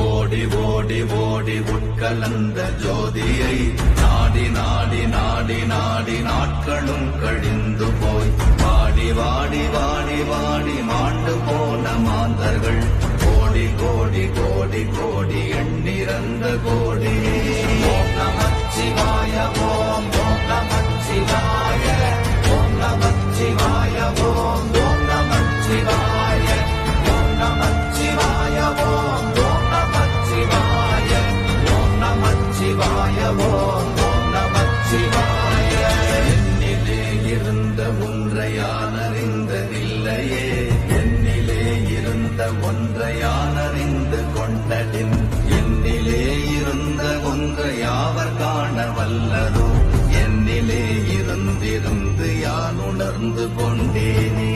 ஓடி ஓடி ஓடி உட்கலந்த ஜோதியை நாடி நாடி நாடி நாடி நாட்களும் கழிந்து போய் வாடி வாடி வாடி வாடி மாண்டு போன மாந்தர்கள் கோடி கோடி கோடி கோடி எண்ணிறந்த கோடி. ஓம் நமச்சிவாய ஓம் ஓம் நமச்சிவாய ஓம் நமச்சிவாய ஓம் ஓம் நமச்சிவாய ஓம் நமச்சிவாய ஓம் ஓம் நமச்சிவாய ஓம் நமச்சிவாய ஓம் ஓம் நமச்சிவாய. என்னிலே இருந்த ஒன்றை யான் அறிந்ததில்லையே, என்னிலே இருந்த ஒன்றை யான் அறிந்து கொண்டடின், என்னிலே இருந்த ஒன்றை யாவர் காண வல்லதோ, என்னிலே இருந்திருந்து யான் உணர்ந்து கொண்டேனே.